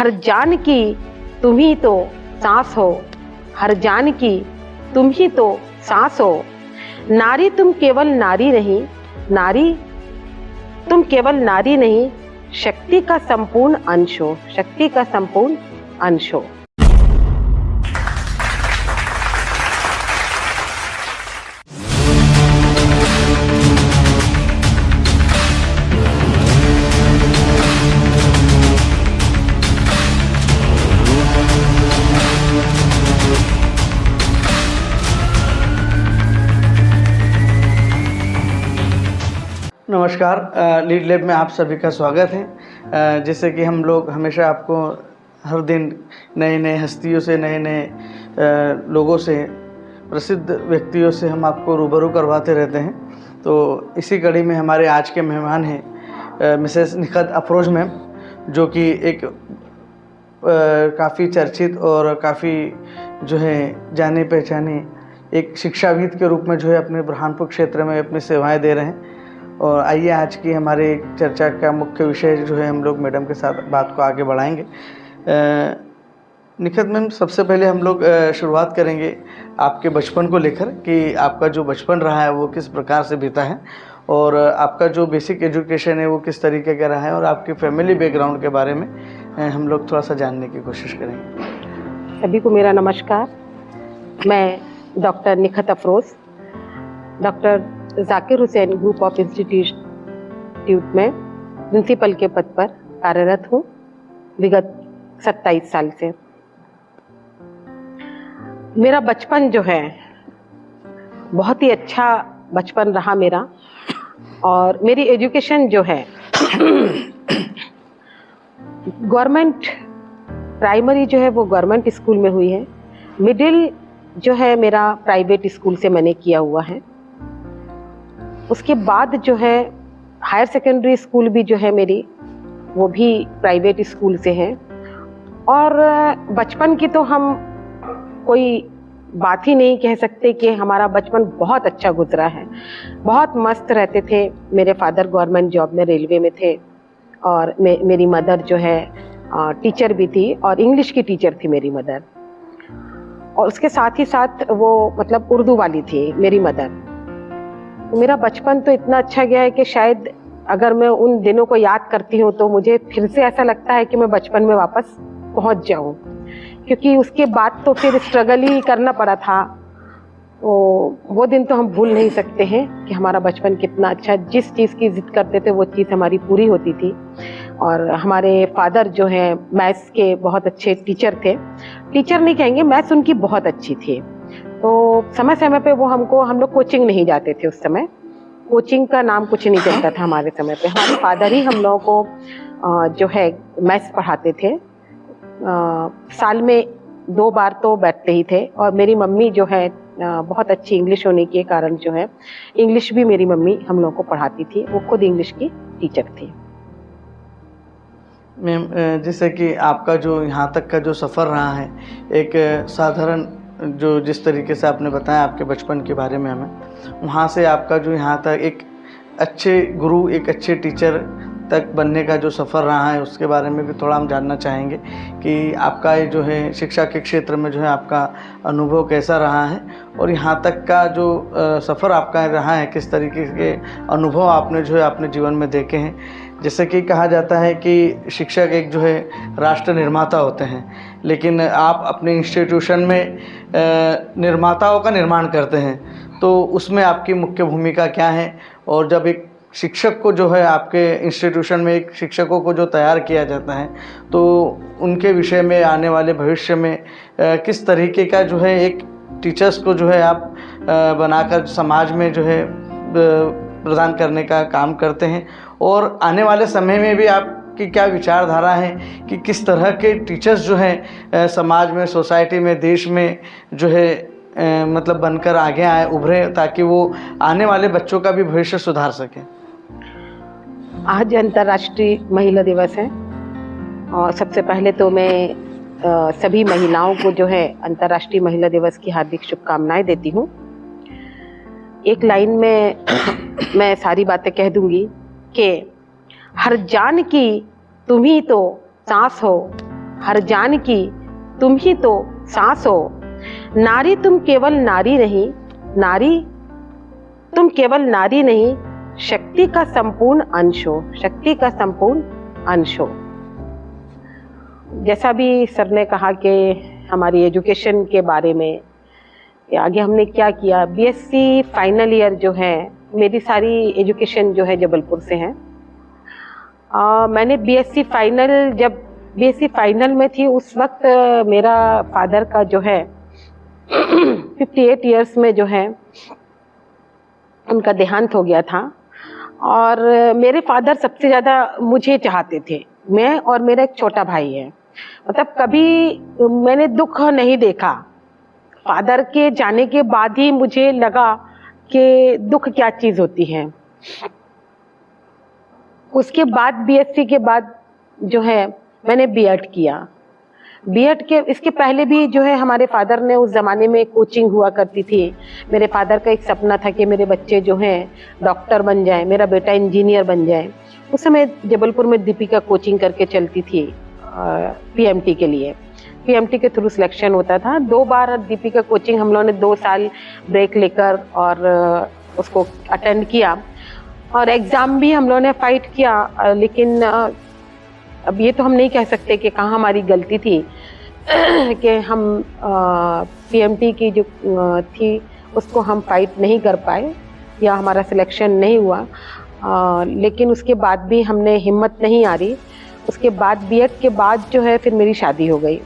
हर जान की तुम ही तो सांस हो, हर जान की तुम ही तो सांस हो। नारी तुम केवल नारी नहीं, नारी तुम केवल नारी नहीं, शक्ति का संपूर्ण अंश हो, शक्ति का संपूर्ण अंश हो। नमस्कार, लीड लैब में आप सभी का स्वागत है। जैसे कि हम लोग हमेशा आपको हर दिन नए नए हस्तियों से, नए नए लोगों से, प्रसिद्ध व्यक्तियों से हम आपको रूबरू करवाते रहते हैं। तो इसी कड़ी में हमारे आज के मेहमान हैं मिसेस निखत अफरोज मैम, जो कि एक काफ़ी चर्चित और काफ़ी जो है जाने पहचाने एक शिक्षाविद के रूप में जो है अपने बुरहानपुर क्षेत्र में अपनी सेवाएं दे रहे हैं। और आइए आज की हमारे चर्चा का मुख्य विषय जो है हम लोग मैडम के साथ बात को आगे बढ़ाएंगे। निखत मैम, सबसे पहले हम लोग शुरुआत करेंगे आपके बचपन को लेकर कि आपका जो बचपन रहा है वो किस प्रकार से बीता है और आपका जो बेसिक एजुकेशन है वो किस तरीके का रहा है और आपके फैमिली बैकग्राउंड के बारे में हम लोग थोड़ा सा जानने की कोशिश करेंगे। सभी को मेरा नमस्कार। मैं doctor Nikhat Afroz, doctor Zakir Hussain group of institute में प्रिंसिपल के पद पर कार्यरत हूँ विगत 27 साल से। मेरा बचपन जो है बहुत ही अच्छा बचपन रहा मेरा, और मेरी एजुकेशन जो है गवर्नमेंट प्राइमरी जो है वो गवर्नमेंट स्कूल में हुई है। मिडिल जो है मेरा प्राइवेट स्कूल से मैंने किया हुआ है। उसके बाद जो है हायर सेकेंडरी स्कूल भी जो है मेरी वो भी प्राइवेट स्कूल से है। और बचपन की तो हम कोई बात ही नहीं कह सकते कि हमारा बचपन बहुत अच्छा गुजरा है। बहुत मस्त रहते थे। मेरे फादर गवर्नमेंट जॉब में रेलवे में थे और मेरी मदर जो है टीचर भी थी और इंग्लिश की टीचर थी मेरी मदर, और उसके साथ ही साथ वो मतलब उर्दू वाली थी मेरी मदर। मेरा बचपन तो इतना अच्छा गया है कि शायद अगर मैं उन दिनों को याद करती हूँ तो मुझे फिर से ऐसा लगता है कि मैं बचपन में वापस पहुँच जाऊँ, क्योंकि उसके बाद तो फिर स्ट्रगल ही करना पड़ा था। वो दिन तो हम भूल नहीं सकते हैं कि हमारा बचपन कितना अच्छा, जिस चीज़ की जिद करते थे वो चीज़ हमारी पूरी होती थी। और हमारे फादर जो हैं मैथ्स के बहुत अच्छे टीचर थे। टीचर नहीं कहेंगे, मैथ्स उनकी बहुत अच्छी थी। तो समय समय पे वो हम लोग कोचिंग नहीं जाते थे। उस समय कोचिंग का नाम कुछ नहीं चलता था हमारे समय पे। हमारे फादर ही हम लोगों को जो है मैथ्स पढ़ाते थे। साल में 2 बार तो बैठते ही थे। और मेरी मम्मी जो है बहुत अच्छी इंग्लिश होने के कारण जो है इंग्लिश भी मेरी मम्मी हम लोगों को पढ़ाती थी। वो खुद इंग्लिश की टीचर थी। मैम, जैसे कि आपका जो यहाँ तक का जो सफ़र रहा है, एक साधारण जो जिस तरीके से आपने बताया आपके बचपन के बारे में हमें, वहाँ से आपका जो यहाँ तक एक अच्छे गुरु, एक अच्छे टीचर तक बनने का जो सफ़र रहा है उसके बारे में भी थोड़ा हम जानना चाहेंगे कि आपका ये जो है शिक्षा के क्षेत्र में जो है आपका अनुभव कैसा रहा है और यहाँ तक का जो सफ़र आपका रहा है, किस तरीके के अनुभव आपने जो है अपने जीवन में देखे हैं। जैसे कि कहा जाता है कि शिक्षक एक जो है राष्ट्र निर्माता होते हैं, लेकिन आप अपने इंस्टीट्यूशन में निर्माताओं का निर्माण करते हैं, तो उसमें आपकी मुख्य भूमिका क्या है? और जब एक शिक्षक को जो है आपके इंस्टीट्यूशन में एक शिक्षकों को जो तैयार किया जाता है, तो उनके विषय में आने वाले भविष्य में किस तरीके का जो है एक टीचर्स को जो है आप बनाकर समाज में जो है प्रदान करने का काम करते हैं, और आने वाले समय में भी आपकी क्या विचारधारा है कि किस तरह के टीचर्स जो हैं समाज में, सोसाइटी में, देश में जो है मतलब बनकर आगे आए, उभरे, ताकि वो आने वाले बच्चों का भी भविष्य सुधार सकें। आज अंतर्राष्ट्रीय महिला दिवस है और सबसे पहले तो मैं सभी महिलाओं को जो है अंतर्राष्ट्रीय महिला दिवस की हार्दिक शुभकामनाएं देती हूँ। एक लाइन में मैं सारी बातें कह दूंगी कि हर जान की तुम ही तो सांस हो, हर जान की तुम ही तो सांस हो। नारी तुम केवल नारी नहीं, नारी तुम केवल नारी नहीं, शक्ति का संपूर्ण अंश हो, शक्ति का संपूर्ण अंश हो। जैसा भी सर ने कहा कि हमारी एजुकेशन के बारे में कि आगे हमने क्या किया, बीएससी फाइनल ईयर जो है, मेरी सारी एजुकेशन जो है जबलपुर से है। मैंने बीएससी फाइनल में थी उस वक्त मेरा फादर का जो है 58 इयर्स में जो है उनका देहांत हो गया था। और मेरे फादर सबसे ज़्यादा मुझे चाहते थे, मैं और मेरा एक छोटा भाई है। मतलब कभी मैंने दुख नहीं देखा। फादर के जाने के बाद ही मुझे लगा कि दुख क्या चीज़ होती है। उसके बाद बीएससी के बाद जो है मैंने बीएड किया। बीएड के इसके पहले भी जो है हमारे फादर ने, उस ज़माने में कोचिंग हुआ करती थी। मेरे फादर का एक सपना था कि मेरे बच्चे जो हैं डॉक्टर बन जाएं, मेरा बेटा इंजीनियर बन जाए। उस समय जबलपुर में दीपिका कोचिंग करके चलती थी पीएमटी के लिए। पीएमटी के थ्रू सिलेक्शन होता था। 2 बार दीपिका कोचिंग हम लोगों ने 2 साल ब्रेक लेकर और उसको अटेंड किया और एग्ज़ाम भी हम लोगों ने फाइट किया। लेकिन अब ये तो हम नहीं कह सकते कि कहाँ हमारी गलती थी कि हम पीएमटी की जो थी उसको हम फाइट नहीं कर पाए या हमारा सिलेक्शन नहीं हुआ। लेकिन उसके बाद भी हमने हिम्मत नहीं हारी। उसके बाद बीएड के बाद जो है फिर मेरी शादी हो गई।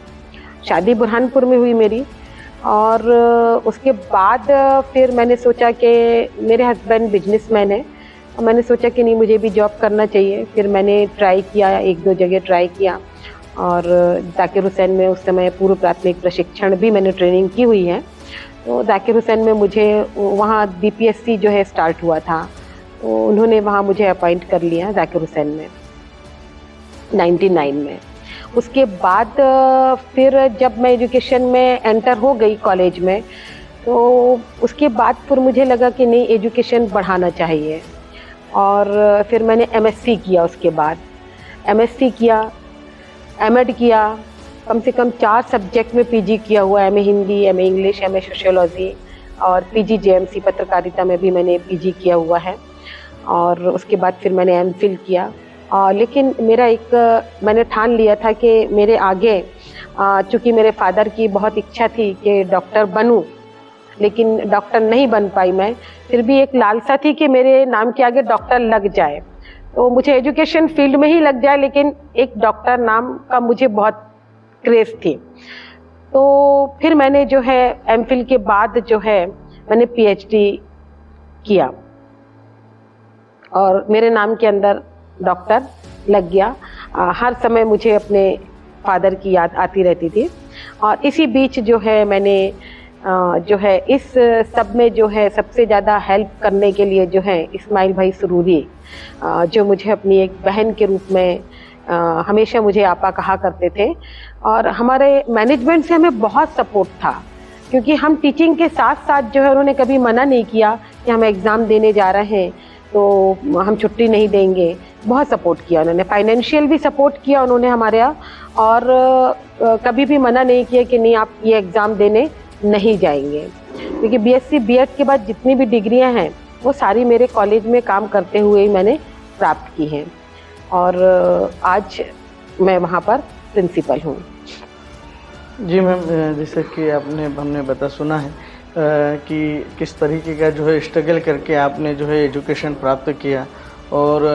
शादी बुरहानपुर में हुई मेरी। और उसके बाद फिर मैंने सोचा कि मेरे हस्बैंड बिजनेसमैन है, मैंने सोचा कि नहीं, मुझे भी जॉब करना चाहिए। फिर मैंने ट्राई किया, 1-2 जगह ट्राई किया और जाकिर हुसैन में उस समय पूर्व प्राथमिक प्रशिक्षण भी मैंने ट्रेनिंग की हुई है। तो जाकिर हुसैन में मुझे वहाँ बीपीएससी जो है स्टार्ट हुआ था, तो उन्होंने वहाँ मुझे अपॉइंट कर लिया जाकिर हुसैन में 99 में। उसके बाद फिर जब मैं एजुकेशन में एंटर हो गई कॉलेज में, तो उसके बाद फिर मुझे लगा कि नहीं, एजुकेशन बढ़ाना चाहिए। और फिर मैंने एमएससी किया। उसके बाद एमएससी किया, एमएड किया, कम से कम 4 सब्जेक्ट में पीजी किया हुआ, MA Hindi, MA English, MA sociology और पीजी जेएमसी पत्रकारिता में भी मैंने पीजी किया हुआ है। और उसके बाद फिर मैंने एमफिल किया। लेकिन मेरा मैंने ठान लिया था कि मेरे आगे, चूँकि मेरे फादर की बहुत इच्छा थी कि डॉक्टर बनूं, लेकिन डॉक्टर नहीं बन पाई मैं। फिर भी एक लालसा थी कि मेरे नाम के आगे डॉक्टर लग जाए, तो मुझे एजुकेशन फील्ड में ही लग जाए, लेकिन एक डॉक्टर नाम का मुझे बहुत क्रेज़ थी। तो फिर मैंने जो है एमफिल के बाद जो है मैंने पीएचडी किया और मेरे नाम के अंदर डॉक्टर लग गया। हर समय मुझे अपने फादर की याद आती रहती थी। और इसी बीच जो है मैंने जो है इस सब में जो है सबसे ज़्यादा हेल्प करने के लिए जो है इस्माइल भाई सुरूरी, जो मुझे अपनी एक बहन के रूप में हमेशा मुझे आपा कहा करते थे। और हमारे मैनेजमेंट से हमें बहुत सपोर्ट था, क्योंकि हम टीचिंग के साथ साथ जो है उन्होंने कभी मना नहीं किया कि हम एग्ज़ाम देने जा रहे हैं तो हम छुट्टी नहीं देंगे। बहुत सपोर्ट किया उन्होंने, फाइनेंशियल भी सपोर्ट किया उन्होंने हमारे यहाँ। और कभी भी मना नहीं किया कि नहीं, आप ये एग्ज़ाम देने नहीं जाएंगे। क्योंकि बीएससी बीएड के बाद जितनी भी डिग्रियां हैं वो सारी मेरे कॉलेज में काम करते हुए ही मैंने प्राप्त की हैं। और आज मैं वहाँ पर प्रिंसिपल हूँ। जी मैम, जैसे कि हमने सुना है कि किस तरीके का जो है स्ट्रगल करके आपने जो है एजुकेशन प्राप्त किया, और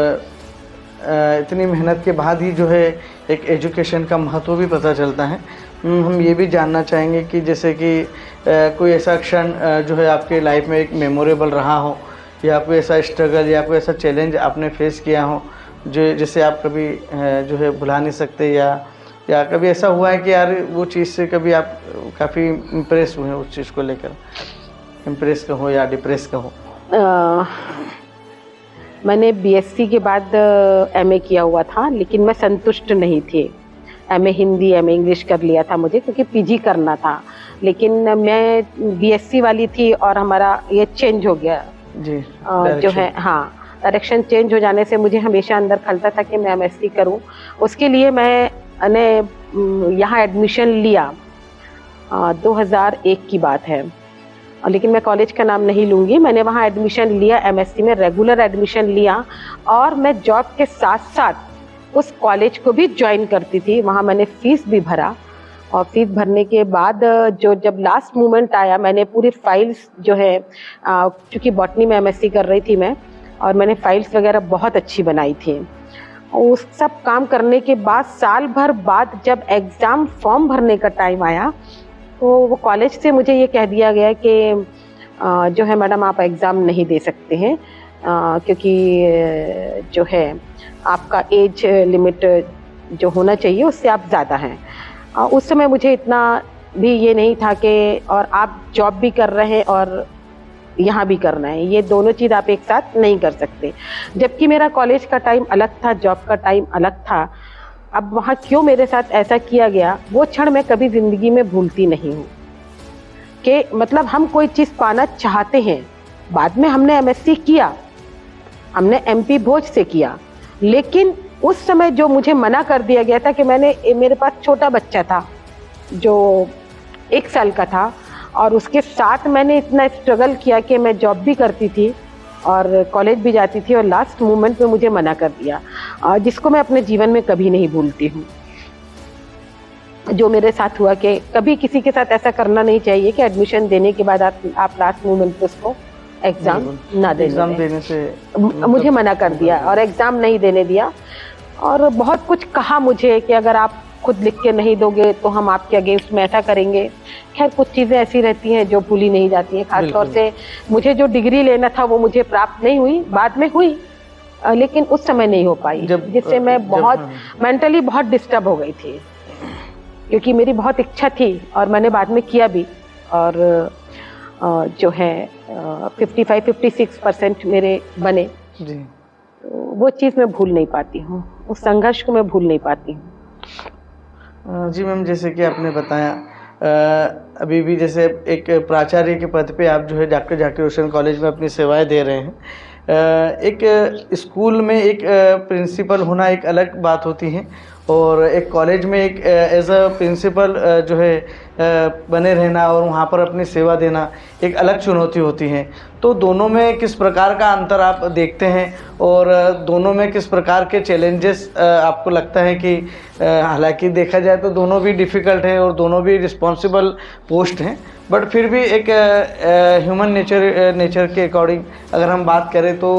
इतनी मेहनत के बाद ही जो है एक एजुकेशन का महत्व भी पता चलता है। हम ये भी जानना चाहेंगे कि जैसे कि कोई ऐसा क्षण जो है आपके लाइफ में एक मेमोरेबल रहा हो, या कोई ऐसा स्ट्रगल या कोई ऐसा चैलेंज आपने फेस किया हो जो जिसे आप कभी जो है भुला नहीं सकते, या कभी ऐसा हुआ है कि यार वो चीज़ से कभी आप काफ़ी इम्प्रेस हुए उस चीज़ को लेकर, इम्प्रेस कहो या डिप्रेस कहो? मैंने बीएससी के बाद एमए किया हुआ था, लेकिन मैं संतुष्ट नहीं थी। एमए हिंदी, एमए इंग्लिश कर लिया था मुझे, क्योंकि पीजी करना था। लेकिन मैं बीएससी वाली थी और हमारा ये चेंज हो गया जी, जो है, हाँ, डायरेक्शन चेंज हो जाने से मुझे हमेशा अंदर खलता था कि मैं एमएससी करूं। उसके लिए मैं मैंने यहाँ एडमिशन लिया 2001 की बात है, लेकिन मैं कॉलेज का नाम नहीं लूँगी। मैंने वहाँ एडमिशन लिया, एमएससी में रेगुलर एडमिशन लिया, और मैं जॉब के साथ साथ उस कॉलेज को भी ज्वाइन करती थी। वहाँ मैंने फ़ीस भी भरा, और फीस भरने के बाद जब लास्ट मोमेंट आया, मैंने पूरी फाइल्स जो है, क्योंकि बॉटनी में एमएससी कर रही थी मैं, और मैंने फाइल्स वगैरह बहुत अच्छी बनाई थी। उस सब काम करने के बाद साल भर बाद जब एग्ज़ाम फॉर्म भरने का टाइम आया, तो वो कॉलेज से मुझे ये कह दिया गया कि जो है मैडम आप एग्ज़ाम नहीं दे सकते हैं, क्योंकि जो है आपका एज लिमिट जो होना चाहिए उससे आप ज़्यादा हैं। उस समय मुझे इतना भी ये नहीं था कि और आप जॉब भी कर रहे हैं और यहाँ भी करना है, ये दोनों चीज़ आप एक साथ नहीं कर सकते। जबकि मेरा कॉलेज का टाइम अलग था, जॉब का टाइम अलग था। अब वहाँ क्यों मेरे साथ ऐसा किया गया, वो क्षण मैं कभी ज़िंदगी में भूलती नहीं हूँ। कि मतलब हम कोई चीज़ पाना चाहते हैं, बाद में हमने एमएससी किया, हमने एमपी भोज से किया, लेकिन उस समय जो मुझे मना कर दिया गया था कि मेरे पास छोटा बच्चा था जो 1 साल का था, और उसके साथ मैंने इतना स्ट्रगल किया कि मैं जॉब भी करती थी और कॉलेज भी जाती थी, और लास्ट मोमेंट में मुझे मना कर दिया, जिसको मैं अपने जीवन में कभी नहीं भूलती हूँ। जो मेरे साथ हुआ कि कभी किसी के साथ ऐसा करना नहीं चाहिए कि एडमिशन देने के बाद आप लास्ट मोमेंट पे उसको एग्ज़ाम ना देने से मुझे मना कर दिया, और एग्ज़ाम नहीं देने दिया। और बहुत कुछ कहा मुझे कि अगर आप खुद लिख के नहीं दोगे तो हम आपके अगेंस्ट में ऐसा करेंगे। खैर कुछ चीज़ें ऐसी रहती हैं जो भूली नहीं जाती हैं। खासतौर से मुझे जो डिग्री लेना था वो मुझे प्राप्त नहीं हुई, बाद में हुई, लेकिन उस समय नहीं हो पाई, जिससे मैं बहुत मेंटली बहुत डिस्टर्ब हो गई थी, क्योंकि मेरी बहुत इच्छा थी और मैंने बाद में किया भी, और जो है 55-56% मेरे बने जी। वो चीज़ मैं भूल नहीं पाती हूँ, उस संघर्ष को मैं भूल नहीं पाती हूँ। जी मैम, जैसे कि आपने बताया अभी भी जैसे एक प्राचार्य के पद पे आप जो है डॉक्टर जाकिर हुसैन कॉलेज में अपनी सेवाएं दे रहे हैं। एक स्कूल में एक प्रिंसिपल होना एक अलग बात होती है, और एक कॉलेज में एक एज अ प्रिंसिपल जो है बने रहना और वहाँ पर अपनी सेवा देना एक अलग चुनौती होती है। तो दोनों में किस प्रकार का अंतर आप देखते हैं, और दोनों में किस प्रकार के चैलेंजेस आपको लगता है कि हालांकि देखा जाए तो दोनों भी डिफ़िकल्ट हैं और दोनों भी रिस्पॉन्सिबल पोस्ट हैं, बट फिर भी एक ह्यूमन नेचर के अकॉर्डिंग अगर हम बात करें तो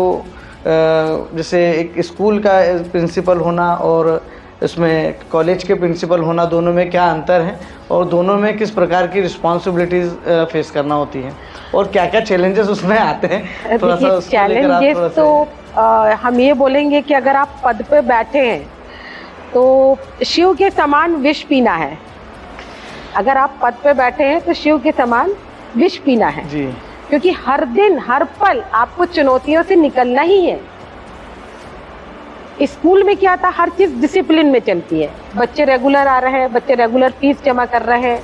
जैसे एक स्कूल का प्रिंसिपल होना और इसमें कॉलेज के प्रिंसिपल होना, दोनों में क्या अंतर है और दोनों में किस प्रकार की रिस्पॉन्सिबिलिटीज़ फेस करना होती हैं और क्या क्या चैलेंजेस उसमें आते हैं, थोड़ा सा चैलेंजेस तो हम ये बोलेंगे कि अगर आप पद पे बैठे हैं तो शिव के समान विष पीना है। अगर आप पद पे बैठे हैं तो शिव के समान विष पीना है जी, क्योंकि हर दिन हर पल आपको चुनौतियों से निकलना ही है। स्कूल में क्या था, हर चीज़ डिसिप्लिन में चलती है, बच्चे रेगुलर आ रहे हैं, बच्चे रेगुलर फीस जमा कर रहे हैं,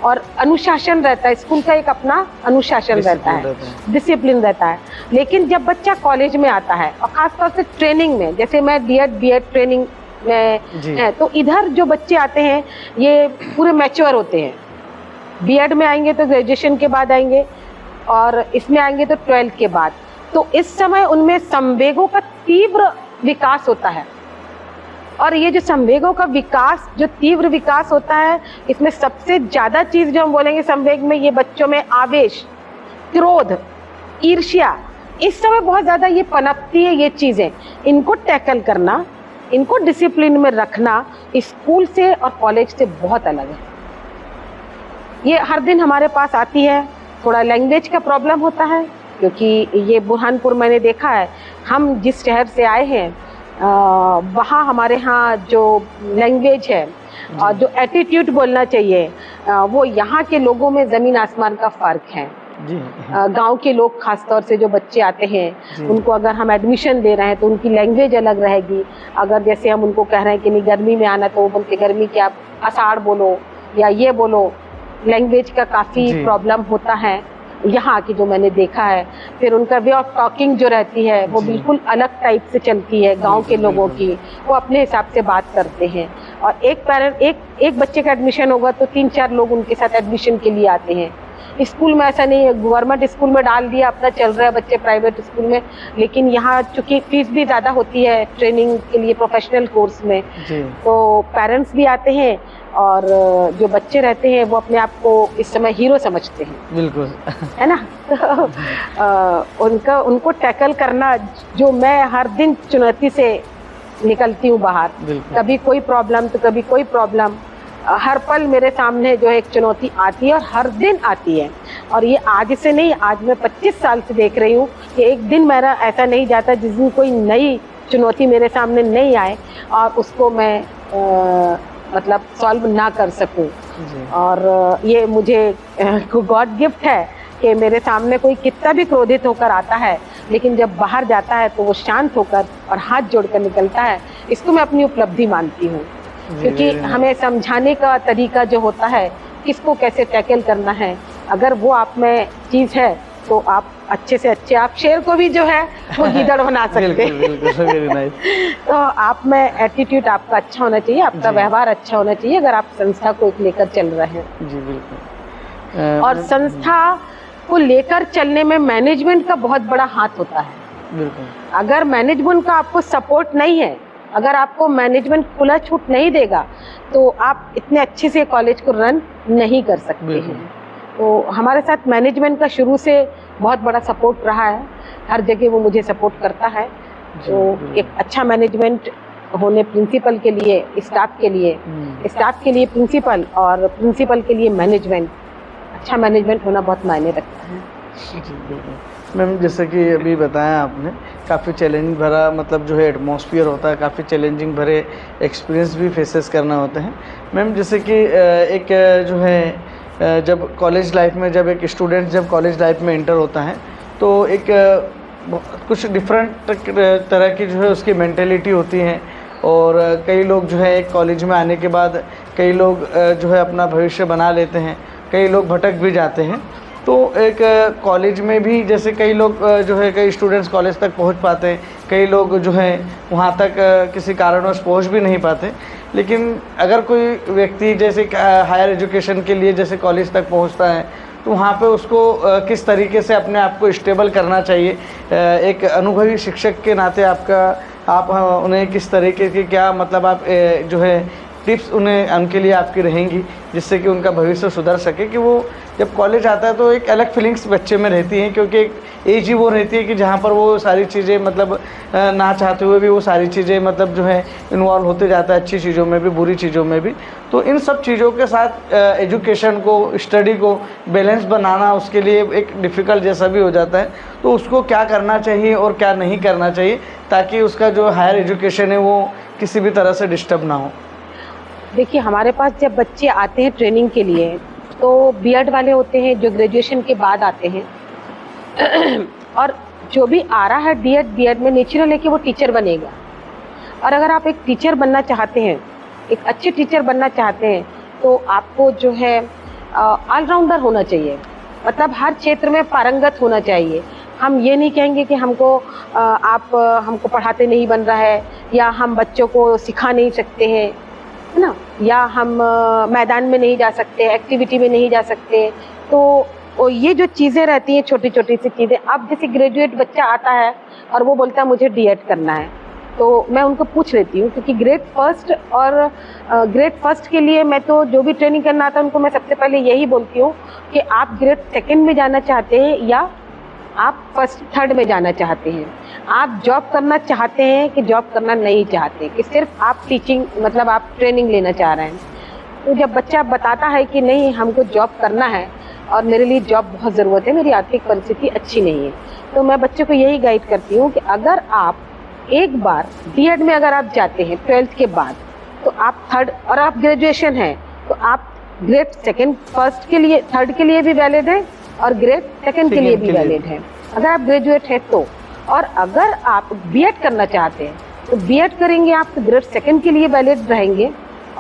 और अनुशासन रहता है, स्कूल का एक अपना अनुशासन रहता है, डिसिप्लिन रहता है। लेकिन जब बच्चा कॉलेज में आता है और खासतौर से ट्रेनिंग में, जैसे मैं बीएड ट्रेनिंग में है, तो इधर जो बच्चे आते हैं ये पूरे मैच्योर होते हैं। बीएड में आएंगे तो ग्रेजुएशन के बाद आएंगे, और इसमें आएंगे तो 12th के बाद। तो इस समय उनमें संवेगों का तीव्र विकास होता है, और ये जो संवेगों का विकास, जो तीव्र विकास होता है, इसमें सबसे ज़्यादा चीज़ जो हम बोलेंगे संवेग में, ये बच्चों में आवेश, क्रोध, ईर्ष्या, इस समय बहुत ज़्यादा ये पनपती है। ये चीज़ें, इनको टैकल करना, इनको डिसिप्लिन में रखना स्कूल से और कॉलेज से बहुत अलग है। ये हर दिन हमारे पास आती है। थोड़ा लैंग्वेज का प्रॉब्लम होता है, क्योंकि ये बुरहानपुर मैंने देखा है, हम जिस शहर से आए हैं वहाँ हमारे यहाँ जो लैंग्वेज है और जो एटीट्यूड बोलना चाहिए, वो यहाँ के लोगों में ज़मीन आसमान का फ़र्क है। गांव के लोग खासतौर से जो बच्चे आते हैं, उनको अगर हम एडमिशन दे रहे हैं तो उनकी लैंग्वेज अलग रहेगी। अगर जैसे हम उनको कह रहे हैं कि नहीं गर्मी में आना, तो वो बोलते गर्मी के आप आषाढ़ बोलो या ये बोलो। लैंग्वेज का काफ़ी प्रॉब्लम होता है, यहाँ आके जो मैंने देखा है, फिर उनका वे ऑफ टॉकिंग जो रहती है वो जी। बिल्कुल अलग टाइप से चलती है गांव के बिल्कुल, लोगों बिल्कुल। की। वो अपने हिसाब से बात करते हैं और एक पेरेंट एक बच्चे का एडमिशन होगा तो 3-4 लोग उनके साथ एडमिशन के लिए आते हैं। स्कूल में ऐसा नहीं है, गवर्नमेंट स्कूल में डाल दिया, अपना चल रहा है बच्चे प्राइवेट स्कूल में, लेकिन यहाँ चूंकि फीस भी ज़्यादा होती है ट्रेनिंग के लिए प्रोफेशनल कोर्स में, जी। तो पेरेंट्स भी आते हैं और जो बच्चे रहते हैं वो अपने आप को इस समय हीरो समझते हैं, बिल्कुल। है ना। तो उनको टैकल करना, जो मैं हर दिन चुनौती से निकलती हूँ बाहर, बिल्कुल। कभी कोई प्रॉब्लम तो कभी कोई प्रॉब्लम, हर पल मेरे सामने जो है एक चुनौती आती है और हर दिन आती है। और ये आज से नहीं, आज मैं 25 साल से देख रही हूँ कि एक दिन मेरा ऐसा नहीं जाता जिस दिन कोई नई चुनौती मेरे सामने नहीं आए और उसको मैं मतलब सॉल्व ना कर सकूं। जी। और ये मुझे गॉड गिफ्ट है कि मेरे सामने कोई कितना भी क्रोधित होकर आता है, लेकिन जब बाहर जाता है तो वो शांत होकर और हाथ जोड़कर निकलता है। इसको मैं अपनी उपलब्धि मानती हूँ, क्योंकि हमें समझाने का तरीका जो होता है, किसको कैसे टैकल करना है, अगर वो आप में चीज़ है तो आप अच्छे से अच्छे, आप शेर को भी जो है वो गीदड़ बना सकते हैं। बिल्कुल, बिल्कुल, वेरी नाइस। तो आप में एटीट्यूड आपका अच्छा होना चाहिए, आपका जी। व्यवहार अच्छा होना चाहिए, अगर आप संस्था को लेकर चल रहे हैं। जी बिल्कुल। और संस्था को लेकर चलने में मैनेजमेंट का बहुत बड़ा हाथ होता है। बिल्कुल। अगर मैनेजमेंट का आपको सपोर्ट नहीं है, अगर आपको मैनेजमेंट खुला छूट नहीं देगा, तो आप इतने अच्छे से कॉलेज को रन नहीं कर सकते बिल्कुल। हैं। तो हमारे साथ मैनेजमेंट का शुरू से बहुत बड़ा सपोर्ट रहा है, हर जगह वो मुझे सपोर्ट करता है। जी, तो बिल्कुल। एक अच्छा मैनेजमेंट होने प्रिंसिपल के लिए, स्टाफ के लिए प्रिंसिपल और प्रिंसिपल के लिए मैनेजमेंट, अच्छा मैनेजमेंट होना बहुत मायने रखता है। जी बिल्कुल। मैम जैसे कि अभी बताया आपने, काफ़ी चैलेंज भरा मतलब जो है एटमॉस्फेयर होता है, काफ़ी चैलेंजिंग भरे एक्सपीरियंस भी फेसेस करना होते हैं। मैम जैसे कि एक जो है जब कॉलेज लाइफ में, जब एक स्टूडेंट जब कॉलेज लाइफ में एंटर होता है तो एक कुछ डिफरेंट तरह की जो है उसकी मेंटेलिटी होती है। और कई लोग जो है एक कॉलेज में आने के बाद कई लोग जो है अपना भविष्य बना लेते हैं, कई लोग भटक भी जाते हैं। तो एक कॉलेज में भी जैसे कई लोग जो है कई स्टूडेंट्स कॉलेज तक पहुंच पाते हैं, कई लोग जो है वहां तक किसी कारणवश पहुंच भी नहीं पाते। लेकिन अगर कोई व्यक्ति जैसे हायर एजुकेशन के लिए जैसे कॉलेज तक पहुंचता है तो वहाँ पे उसको किस तरीके से अपने आप को स्टेबल करना चाहिए, एक अनुभवी शिक्षक के नाते आप उन्हें किस तरीके की क्या मतलब आप जो है टिप्स उनके लिए आपकी रहेंगी जिससे कि उनका भविष्य सुधर सके। कि वो जब कॉलेज आता है तो एक अलग फीलिंग्स बच्चे में रहती हैं, क्योंकि एक एज ही वो रहती है कि जहाँ पर वो सारी चीज़ें मतलब ना चाहते हुए भी वो सारी चीज़ें मतलब जो है इन्वॉल्व होते जाता है, अच्छी चीज़ों में भी बुरी चीज़ों में भी। तो इन सब चीज़ों के साथ एजुकेशन को, स्टडी को बैलेंस बनाना उसके लिए एक डिफ़िकल्ट जैसा भी हो जाता है। तो उसको क्या करना चाहिए और क्या नहीं करना चाहिए ताकि उसका जो हायर एजुकेशन है वो किसी भी तरह से डिस्टर्ब ना हो। देखिए, हमारे पास जब बच्चे आते हैं ट्रेनिंग के लिए तो बीएड वाले होते हैं जो ग्रेजुएशन के बाद आते हैं और जो भी आ रहा है बीएड में नेचुरल है कि वो टीचर बनेगा। और अगर आप एक टीचर बनना चाहते हैं, एक अच्छे टीचर बनना चाहते हैं, तो आपको जो है ऑलराउंडर होना चाहिए, मतलब हर क्षेत्र में पारंगत होना चाहिए। हम ये नहीं कहेंगे कि हमको पढ़ाते नहीं बन रहा है, या हम बच्चों को सिखा नहीं सकते हैं, है ना, या हम मैदान में नहीं जा सकते, एक्टिविटी में नहीं जा सकते। तो ये जो चीज़ें रहती हैं, छोटी छोटी सी चीज़ें, अब जैसे ग्रेजुएट बच्चा आता है और वो बोलता है मुझे डीएड करना है, तो मैं उनको पूछ लेती हूँ, क्योंकि ग्रेड फर्स्ट के लिए मैं तो जो भी ट्रेनिंग करना आता है उनको मैं सबसे पहले यही बोलती हूँ कि आप ग्रेड सेकेंड में जाना चाहते हैं या आप फर्स्ट थर्ड में जाना चाहते हैं, आप जॉब करना चाहते हैं कि जॉब करना नहीं चाहते, कि सिर्फ आप टीचिंग मतलब आप ट्रेनिंग लेना चाह रहे हैं। तो जब बच्चा बताता है कि नहीं हमको जॉब करना है और मेरे लिए जॉब बहुत ज़रूरत है, मेरी आर्थिक परिस्थिति अच्छी नहीं है, तो मैं बच्चे को यही गाइड करती हूँ कि अगर आप एक बार बीएड में अगर आप जाते हैं 12th के बाद, तो आप थर्ड और आप ग्रेजुएशन है तो आप ग्रेड सेकेंड फर्स्ट के लिए, थर्ड के लिए भी वैलिड है और ग्रेड सेकेंड के लिए भी वैलिड है अगर आप ग्रेजुएट है तो। और अगर आप बीएड करना चाहते हैं तो बीएड करेंगे आप तो ग्रेड सेकेंड के लिए वैलिड रहेंगे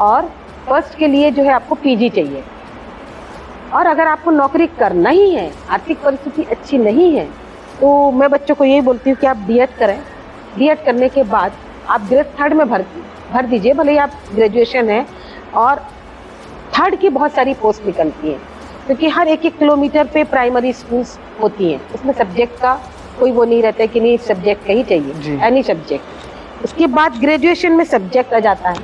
और फर्स्ट के लिए जो है आपको पीजी चाहिए। और अगर आपको नौकरी करना ही है, आर्थिक परिस्थिति अच्छी नहीं है, तो मैं बच्चों को यही बोलती हूँ कि आप बीएड करें। बीएड करने के बाद आप ग्रेड 3 में भर दीजिए, भले ही आप ग्रेजुएशन है, और 3rd की बहुत सारी पोस्ट निकलती हैं, क्योंकि हर 1-1 किलोमीटर पे प्राइमरी स्कूल्स होती हैं। उसमें सब्जेक्ट का कोई वो नहीं रहता है कि नहीं सब्जेक्ट का ही चाहिए, एनी सब्जेक्ट। उसके बाद ग्रेजुएशन में सब्जेक्ट आ जाता है,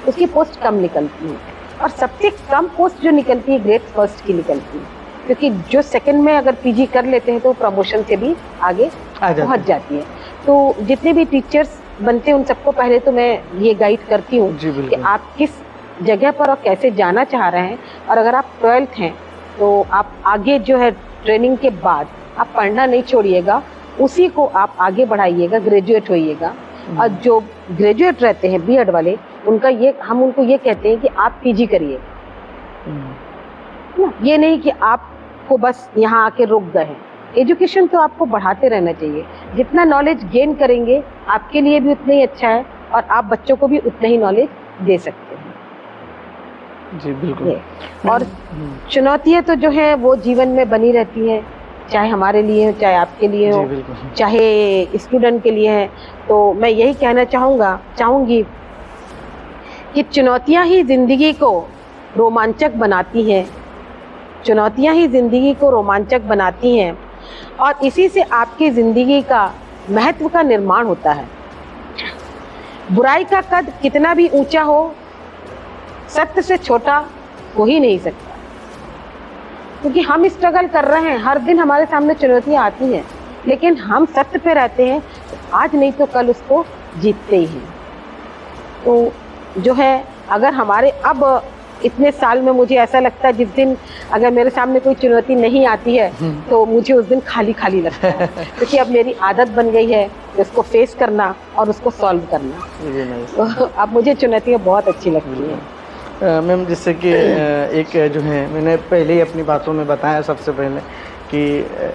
उसकी पोस्ट कम निकलती है, और सबसे कम पोस्ट जो निकलती है ग्रेड 1 की निकलती है, क्योंकि जो 2nd में अगर पीजी कर लेते हैं तो प्रमोशन से भी आगे पहुंच जाती है। तो जितने भी टीचर्स बनते हैं उन सबको पहले तो मैं ये गाइड करती हूँ कि आप किस जगह पर और कैसे जाना चाह रहे हैं, और अगर आप 12th हैं तो आप आगे जो है ट्रेनिंग के बाद आप पढ़ना नहीं छोड़िएगा, उसी को आप आगे बढ़ाइएगा, ग्रेजुएट होइएगा। और जो ग्रेजुएट रहते हैं बीएड वाले, हम उनको ये कहते हैं कि आप पीजी करिए, ये नहीं कि आपको बस यहाँ आके रुक गए हैं। एजुकेशन तो आपको बढ़ाते रहना चाहिए, जितना नॉलेज गेन करेंगे आपके लिए भी उतना ही अच्छा है, और आप बच्चों को भी उतना ही नॉलेज दे सकते हैं। जी बिल्कुल। और चुनौतियाँ तो जो है वो जीवन में बनी रहती हैं, चाहे हमारे लिए हो, चाहे आपके लिए हो, चाहे स्टूडेंट के लिए है। तो मैं यही कहना चाहूँगी कि चुनौतियाँ ही ज़िंदगी को रोमांचक बनाती हैं, चुनौतियाँ ही ज़िंदगी को रोमांचक बनाती हैं, और इसी से आपकी ज़िंदगी का महत्व का निर्माण होता है। बुराई का कद कितना भी ऊंचा हो, सत्य से छोटा हो ही नहीं सकता, क्योंकि हम स्ट्रगल कर रहे हैं, हर दिन हमारे सामने चुनौतियाँ आती हैं, लेकिन हम सत्य पे रहते हैं तो आज नहीं तो कल उसको जीतते ही हैं। तो जो है, अगर हमारे अब इतने साल में मुझे ऐसा लगता है जिस दिन अगर मेरे सामने कोई चुनौती नहीं आती है तो मुझे उस दिन खाली खाली लगता है, क्योंकि अब मेरी आदत बन गई है उसको फेस करना और उसको सॉल्व करना। तो अब मुझे चुनौतियाँ बहुत अच्छी लगती हैं। मैम, जिससे कि एक जो है मैंने पहले ही अपनी बातों में बताया सबसे पहले कि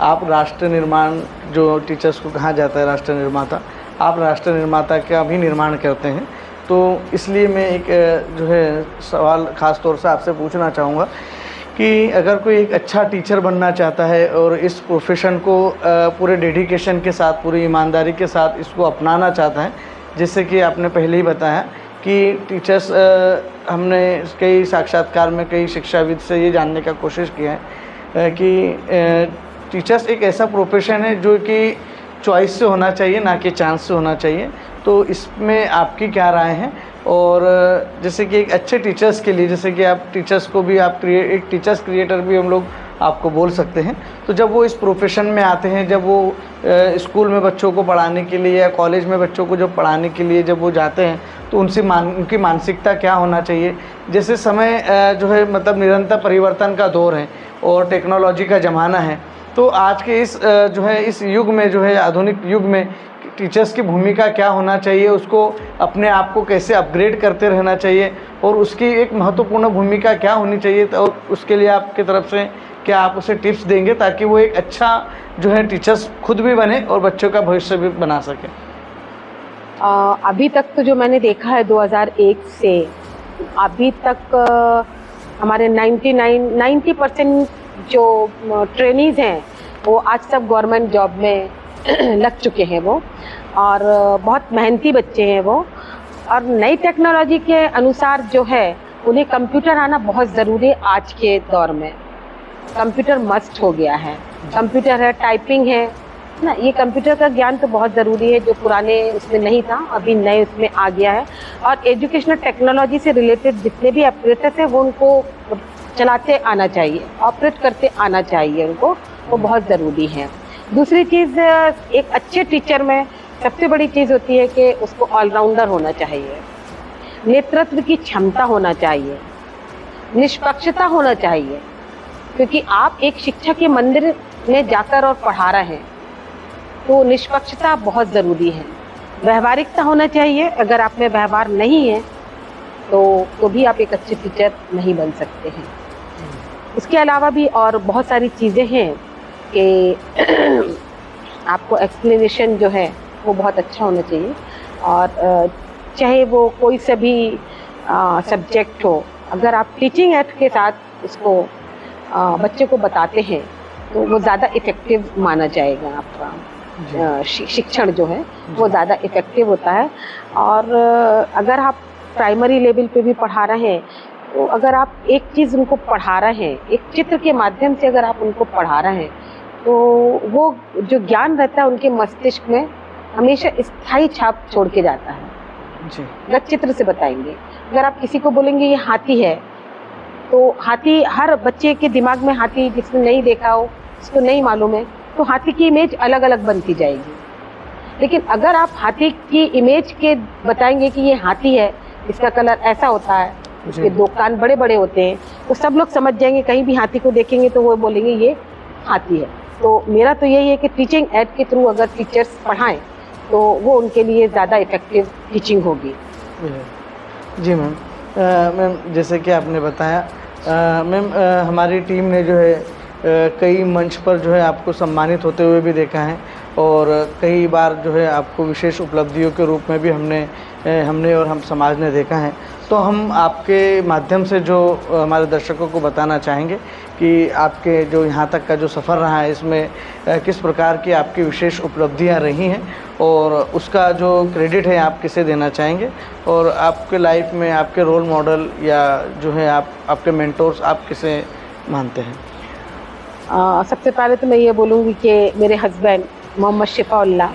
आप राष्ट्र निर्माण, जो टीचर्स को कहा जाता है राष्ट्र निर्माता, आप राष्ट्र निर्माता का भी निर्माण करते हैं। तो इसलिए मैं एक जो है सवाल ख़ास तौर से आपसे पूछना चाहूँगा कि अगर कोई एक अच्छा टीचर बनना चाहता है और इस प्रोफेशन को पूरे डेडिकेशन के साथ, पूरी ईमानदारी के साथ इसको अपनाना चाहता है, जैसे कि आपने पहले ही बताया कि टीचर्स, हमने कई साक्षात्कार में कई शिक्षाविद से ये जानने का कोशिश किया है कि टीचर्स एक ऐसा प्रोफेशन है जो कि चॉइस से होना चाहिए, ना कि चांस से होना चाहिए। तो इसमें आपकी क्या राय है? और जैसे कि एक अच्छे टीचर्स के लिए, जैसे कि आप टीचर्स को भी आप एक टीचर्स क्रिएटर भी हम लोग आपको बोल सकते हैं, तो जब वो इस प्रोफेशन में आते हैं, जब वो स्कूल में बच्चों को पढ़ाने के लिए या कॉलेज में बच्चों को जब पढ़ाने के लिए जब वो जाते हैं, तो उनकी मानसिकता क्या होना चाहिए? जैसे समय जो है मतलब निरंतर परिवर्तन का दौर है और टेक्नोलॉजी का ज़माना है, तो आज के इस जो है इस युग में, जो है आधुनिक युग में, टीचर्स की भूमिका क्या होना चाहिए? उसको अपने आप को कैसे अपग्रेड करते रहना चाहिए और उसकी एक महत्वपूर्ण भूमिका क्या होनी चाहिए? तो उसके लिए आपकी तरफ से क्या आप उसे टिप्स देंगे ताकि वो एक अच्छा जो है टीचर्स खुद भी बने और बच्चों का भविष्य भी बना सके? अभी तक तो जो मैंने देखा है 2001 से अभी तक हमारे 90% जो ट्रेनीज़ हैं वो आज सब गवर्नमेंट जॉब में लग चुके हैं वो, और बहुत मेहनती बच्चे हैं वो। और नई टेक्नोलॉजी के अनुसार जो है उन्हें कंप्यूटर आना बहुत ज़रूरी है। आज के दौर में कंप्यूटर मस्ट हो गया है, कंप्यूटर है, टाइपिंग है ना, ये कंप्यूटर का ज्ञान तो बहुत ज़रूरी है, जो पुराने उसमें नहीं था अभी नए उसमें आ गया है। और एजुकेशनल टेक्नोलॉजी से रिलेटेड जितने भी ऑपरेटर्स हैं वो उनको चलाते आना चाहिए, ऑपरेट करते आना चाहिए उनको, वो बहुत ज़रूरी है। दूसरी चीज़, एक अच्छे टीचर में सबसे बड़ी चीज़ होती है कि उसको ऑलराउंडर होना चाहिए, नेतृत्व की क्षमता होना चाहिए, निष्पक्षता होना चाहिए, क्योंकि आप एक शिक्षा के मंदिर में जाकर और पढ़ा रहे हैं तो निष्पक्षता बहुत ज़रूरी है। व्यवहारिकता होना चाहिए, अगर आप में व्यवहार नहीं है तो भी आप एक अच्छे टीचर नहीं बन सकते हैं। इसके अलावा भी और बहुत सारी चीज़ें हैं कि आपको एक्सप्लेनेशन जो है वो बहुत अच्छा होना चाहिए, और चाहे वो कोई सा भी सब्जेक्ट हो, अगर आप टीचिंग एक्ट के साथ उसको बच्चे को बताते हैं तो वो ज़्यादा इफ़ेक्टिव माना जाएगा आपका शिक्षण जो है वो ज़्यादा इफ़ेक्टिव होता है। और अगर आप प्राइमरी लेवल पे भी पढ़ा रहे हैं तो अगर आप एक चीज़ उनको पढ़ा रहे हैं, एक चित्र के माध्यम से अगर आप उनको पढ़ा रहे हैं तो वो जो ज्ञान रहता है उनके मस्तिष्क में हमेशा स्थायी छाप छोड़ के जाता है जी। अगर चित्र से बताएंगे। अगर आप किसी को बोलेंगे ये हाथी है तो हाथी, हर बच्चे के दिमाग में हाथी जिसने नहीं देखा हो, उसको नहीं मालूम है, तो हाथी की इमेज अलग अलग बनती जाएगी। लेकिन अगर आप हाथी की इमेज के बताएंगे कि ये हाथी है, इसका कलर ऐसा होता है, इसके दो कान बड़े बड़े होते हैं, तो सब लोग समझ जाएंगे। कहीं भी हाथी को देखेंगे तो वो बोलेंगे ये हाथी है। तो मेरा तो यही है कि टीचिंग एड के थ्रू अगर टीचर्स पढ़ाएं तो वो उनके लिए ज़्यादा इफ़ेक्टिव टीचिंग होगी। जी मैम। मैम जैसे कि आपने बताया, मैम हमारी टीम ने जो है कई मंच पर जो है आपको सम्मानित होते हुए भी देखा है और कई बार जो है आपको विशेष उपलब्धियों के रूप में भी हमने और हम समाज ने देखा है। तो हम आपके माध्यम से जो हमारे दर्शकों को बताना चाहेंगे कि आपके जो यहाँ तक का जो सफ़र रहा है इसमें किस प्रकार की आपकी विशेष उपलब्धियाँ रही हैं और उसका जो क्रेडिट है आप किसे देना चाहेंगे, और आपके लाइफ में आपके रोल मॉडल या जो है आपके मेंटोर्स आप किसे मानते हैं? सबसे पहले तो मैं ये बोलूँगी कि मेरे हस्बैंड मोहम्मद शिफाउल्लाह,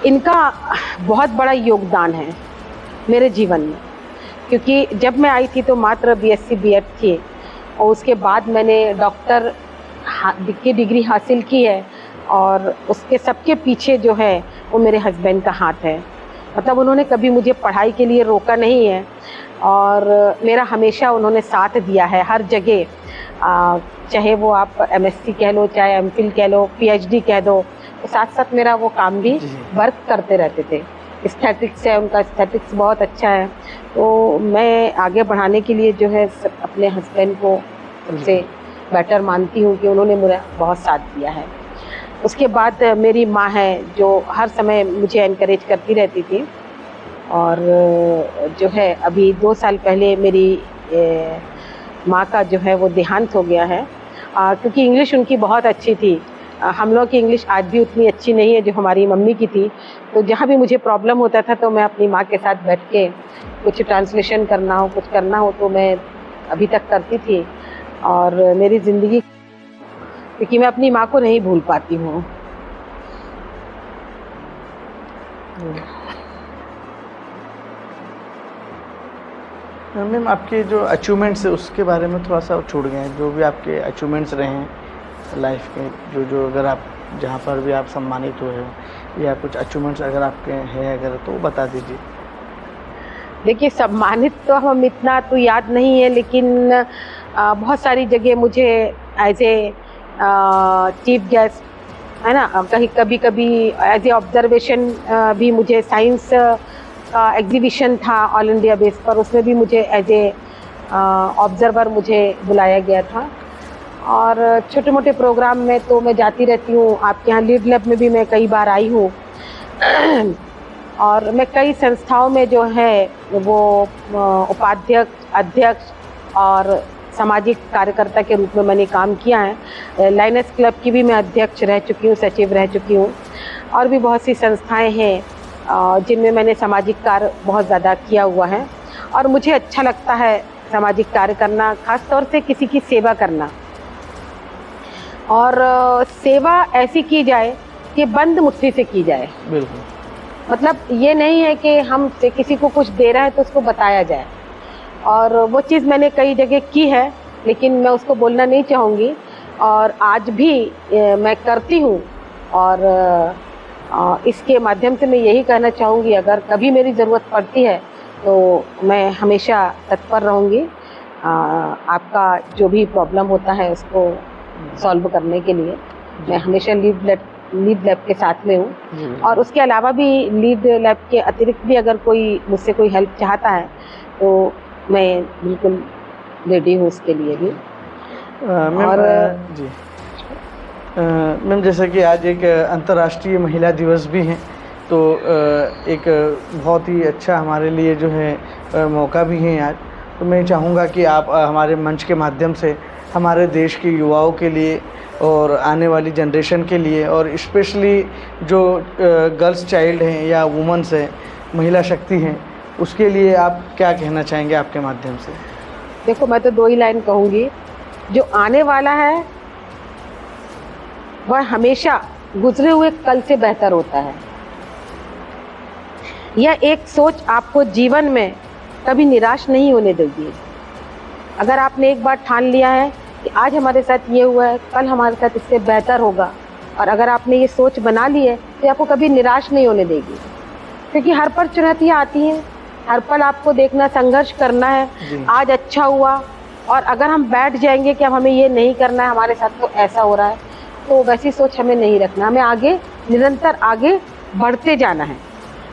इनका बहुत बड़ा योगदान है मेरे जीवन में। क्योंकि जब मैं आई थी तो मात्र BSc B.Ed थी और उसके बाद मैंने डॉक्टर की डिग्री हासिल की है और उसके सबके पीछे जो है वो मेरे हस्बैंड का हाथ है। मतलब उन्होंने कभी मुझे पढ़ाई के लिए रोका नहीं है और मेरा हमेशा उन्होंने साथ दिया है हर जगह। चाहे वो आप MSc कह लो, चाहे MPhil कह लो, PhD कह दो, तो साथ साथ मेरा वो काम भी वर्क करते रहते थे। एस्थेटिक्स है, उनका एस्थेटिक्स बहुत अच्छा है, तो मैं आगे बढ़ाने के लिए जो है अपने हस्बैंड को सबसे बेटर मानती हूँ कि उन्होंने मेरा बहुत साथ दिया है। उसके बाद मेरी माँ है जो हर समय मुझे एनकरेज करती रहती थी और जो है अभी 2 साल पहले मेरी माँ का जो है वो देहांत हो गया है। क्योंकि इंग्लिश उनकी बहुत अच्छी थी, हम लोग की इंग्लिश आज भी उतनी अच्छी नहीं है जो हमारी मम्मी की थी। तो जहाँ भी मुझे प्रॉब्लम होता था तो मैं अपनी माँ के साथ बैठ के कुछ ट्रांसलेशन करना हो, कुछ करना हो तो मैं अभी तक करती थी। और मेरी ज़िंदगी, क्योंकि मैं अपनी माँ को नहीं भूल पाती हूँ। मैम आपके जो अचीवमेंट्स है उसके बारे में थोड़ा सा छूट गए हैं, जो भी आपके अचीवमेंट्स रहे हैं लाइफ के, जो अगर आप जहाँ पर भी आप सम्मानित हुए हो या कुछ अचीवमेंट्स अगर आपके हैं अगर तो बता दीजिए। देखिए, सम्मानित तो हम इतना तो याद नहीं है, लेकिन बहुत सारी जगह मुझे एज ए चीफ गेस्ट है ना, कभी कभी एज ए ऑब्जर्वेशन भी मुझे साइंस का एग्जीबिशन था ऑल इंडिया बेस पर, उसमें भी मुझे एज ए ऑब्जर्वर मुझे बुलाया गया था। और छोटे मोटे प्रोग्राम में तो मैं जाती रहती हूँ। आपके यहाँ लीड लैब में भी मैं कई बार आई हूँ और मैं कई संस्थाओं में जो है वो उपाध्यक्ष, अध्यक्ष और सामाजिक कार्यकर्ता के रूप में मैंने काम किया है। लायनेस क्लब की भी मैं अध्यक्ष रह चुकी हूँ, सचिव रह चुकी हूँ। और भी बहुत सी संस्थाएं हैं जिनमें मैंने सामाजिक कार्य बहुत ज़्यादा किया हुआ है और मुझे अच्छा लगता है सामाजिक कार्य करना, ख़ास तौर से किसी की सेवा करना। और सेवा ऐसी की जाए कि बंद मुट्ठी से की जाए। बिल्कुल, मतलब ये नहीं है कि हम से किसी को कुछ दे रहा है तो उसको बताया जाए, और वो चीज़ मैंने कई जगह की है लेकिन मैं उसको बोलना नहीं चाहूँगी और आज भी मैं करती हूँ। और इसके माध्यम से मैं यही कहना चाहूँगी, अगर कभी मेरी ज़रूरत पड़ती है तो मैं हमेशा तत्पर रहूँगी आपका जो भी प्रॉब्लम होता है उसको सॉल्व करने के लिए। मैं हमेशा लीड लैब के साथ में हूँ और उसके अलावा भी लीड लैब के अतिरिक्त भी अगर कोई मुझसे कोई हेल्प चाहता है तो मैं बिल्कुल रेडी हूँ उसके लिए भी। जी मैम, जैसे कि आज एक अंतर्राष्ट्रीय महिला दिवस भी है, तो एक बहुत ही अच्छा हमारे लिए जो है मौका भी है आज। तो मैं चाहूँगा कि आप हमारे मंच के माध्यम से हमारे देश के युवाओं के लिए और आने वाली जनरेशन के लिए, और स्पेशली जो गर्ल्स चाइल्ड हैं या वुमेन्स हैं, महिला शक्ति हैं, उसके लिए आप क्या कहना चाहेंगे आपके माध्यम से? देखो, मैं तो 2 ही लाइन कहूँगी। जो आने वाला है वह हमेशा गुजरे हुए कल से बेहतर होता है। यह एक सोच आपको जीवन में कभी निराश नहीं होने देगी। अगर आपने एक बार ठान लिया है कि आज हमारे साथ ये हुआ है, कल हमारे साथ इससे बेहतर होगा, और अगर आपने ये सोच बना ली है तो आपको कभी निराश नहीं होने देगी, क्योंकि हर पल चुनौतियाँ आती हैं, हर पल आपको देखना, संघर्ष करना है। आज अच्छा हुआ, और अगर हम बैठ जाएंगे कि अब हमें ये नहीं करना है, हमारे साथ तो ऐसा हो रहा है, तो वैसी सोच हमें नहीं रखना। हमें आगे निरंतर आगे बढ़ते जाना है,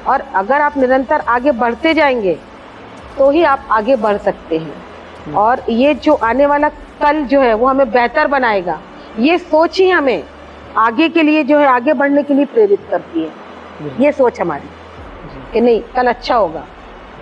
और अगर आप निरंतर आगे बढ़ते जाएंगे तो ही आप आगे बढ़ सकते हैं। और ये जो आने वाला कल जो है वो हमें बेहतर बनाएगा, ये सोच ही हमें आगे के लिए जो है आगे बढ़ने के लिए प्रेरित करती है। ये सोच हमारी कि नहीं, कल अच्छा होगा,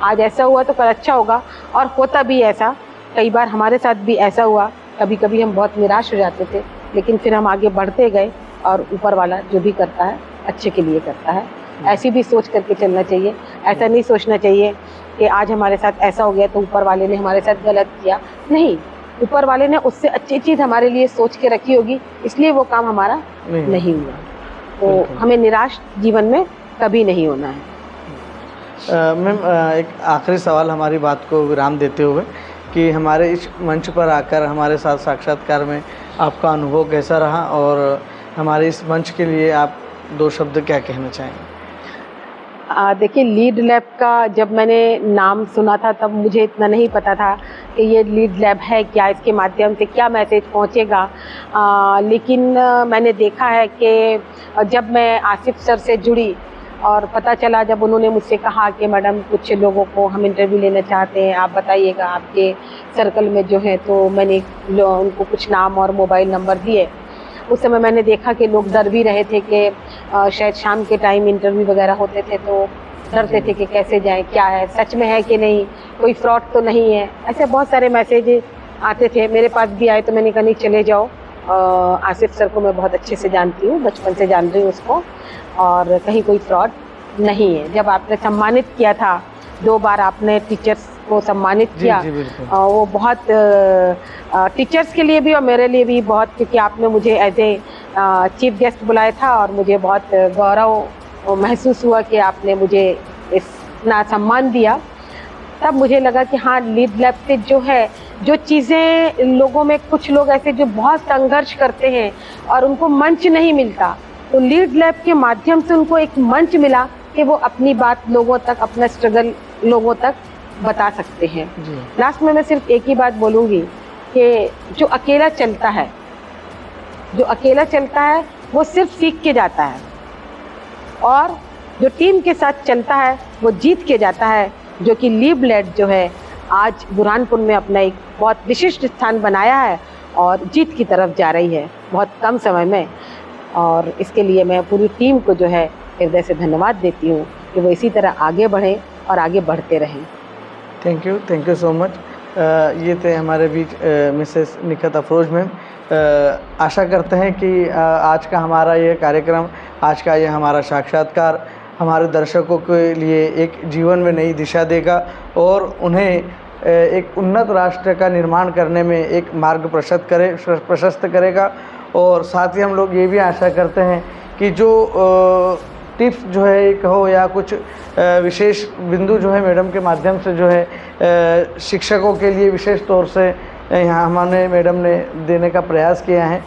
आज ऐसा हुआ तो कल अच्छा होगा। और होता भी ऐसा, कई बार हमारे साथ भी ऐसा हुआ, कभी कभी हम बहुत निराश हो जाते थे, लेकिन फिर हम आगे बढ़ते गए, और ऊपर वाला जो भी करता है अच्छे के लिए करता है। ऐसी भी सोच करके चलना चाहिए। ऐसा नहीं सोचना चाहिए कि आज हमारे साथ ऐसा हो गया तो ऊपर वाले ने हमारे साथ गलत किया। नहीं, ऊपर वाले ने उससे अच्छी चीज़ हमारे लिए सोच के रखी होगी, इसलिए वो काम हमारा नहीं हुआ। तो हमें निराश जीवन में कभी नहीं होना है। मैम, एक आखिरी सवाल हमारी बात को विराम देते हुए, कि हमारे इस मंच पर आकर हमारे साथ साक्षात्कार में आपका अनुभव कैसा रहा, और हमारे इस मंच के लिए आप 2 शब्द क्या कहना चाहेंगे? देखिए, लीड लैब का जब मैंने नाम सुना था तब मुझे इतना नहीं पता था कि ये लीड लैब है क्या, इसके माध्यम से क्या मैसेज पहुंचेगा। लेकिन मैंने देखा है कि जब मैं आसिफ सर से जुड़ी और पता चला, जब उन्होंने मुझसे कहा कि मैडम कुछ लोगों को हम इंटरव्यू लेना चाहते हैं, आप बताइएगा आपके सर्कल में जो है, तो मैंने उनको कुछ नाम और मोबाइल नंबर दिए। उस समय मैंने देखा कि लोग डर भी रहे थे कि शायद शाम के टाइम इंटरव्यू वगैरह होते थे तो डरते थे कि कैसे जाएं, क्या है, सच में है कि नहीं, कोई फ्रॉड तो नहीं है। ऐसे बहुत सारे मैसेज आते थे, मेरे पास भी आए, तो मैंने कहा नहीं, चले जाओ। आसिफ सर को मैं बहुत अच्छे से जानती हूँ, बचपन से जान रही हूँ उसको, और कहीं कोई फ्रॉड नहीं है। जब आपने सम्मानित किया था, 2 बार आपने टीचर्स को सम्मानित किया, वो बहुत टीचर्स के लिए भी और मेरे लिए भी बहुत, क्योंकि आपने मुझे एज ए चीफ गेस्ट बुलाया था, और मुझे बहुत गौरव महसूस हुआ कि आपने मुझे इतना सम्मान दिया। तब मुझे लगा कि हाँ, लीड लैब से जो है, जो चीज़ें लोगों में, कुछ लोग ऐसे जो बहुत संघर्ष करते हैं और उनको मंच नहीं मिलता, तो लीड लैब के माध्यम से उनको एक मंच मिला कि वो अपनी बात लोगों तक, अपना स्ट्रगल लोगों तक बता सकते हैं। लास्ट में मैं सिर्फ एक ही बात बोलूँगी कि जो अकेला चलता है, वो सिर्फ सीख के जाता है, और जो टीम के साथ चलता है वो जीत के जाता है, जो कि लीड लैब जो है आज बुरहानपुर में अपना एक बहुत विशिष्ट स्थान बनाया है और जीत की तरफ जा रही है बहुत कम समय में। और इसके लिए मैं पूरी टीम को जो है हृदय से धन्यवाद देती हूँ कि वो इसी तरह आगे बढ़ें और आगे बढ़ते रहें। Thank you so much. ये थे हमारे बीच मिसेस निखत अफरोज मैम। आशा करते हैं कि आज का हमारा ये कार्यक्रम, आज का ये हमारा साक्षात्कार हमारे दर्शकों के लिए एक जीवन में नई दिशा देगा और उन्हें एक उन्नत राष्ट्र का निर्माण करने में एक मार्ग प्रशस्त करेगा। और साथ ही हम लोग ये भी आशा करते हैं कि जो टिप्स जो है कहो या कुछ विशेष बिंदु जो है मैडम के माध्यम से जो है शिक्षकों के लिए विशेष तौर से यहाँ हमारे मैडम ने देने का प्रयास किया है,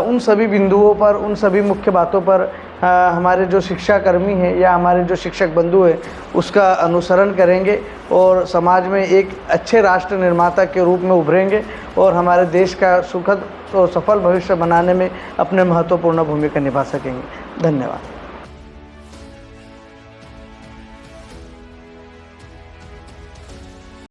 उन सभी बिंदुओं पर, उन सभी मुख्य बातों पर हमारे जो शिक्षाकर्मी हैं या हमारे जो शिक्षक बंधु हैं उसका अनुसरण करेंगे और समाज में एक अच्छे राष्ट्र निर्माता के रूप में उभरेंगे और हमारे देश का सुखद और सफल भविष्य बनाने में अपने महत्वपूर्ण भूमिका निभा सकेंगे। धन्यवाद।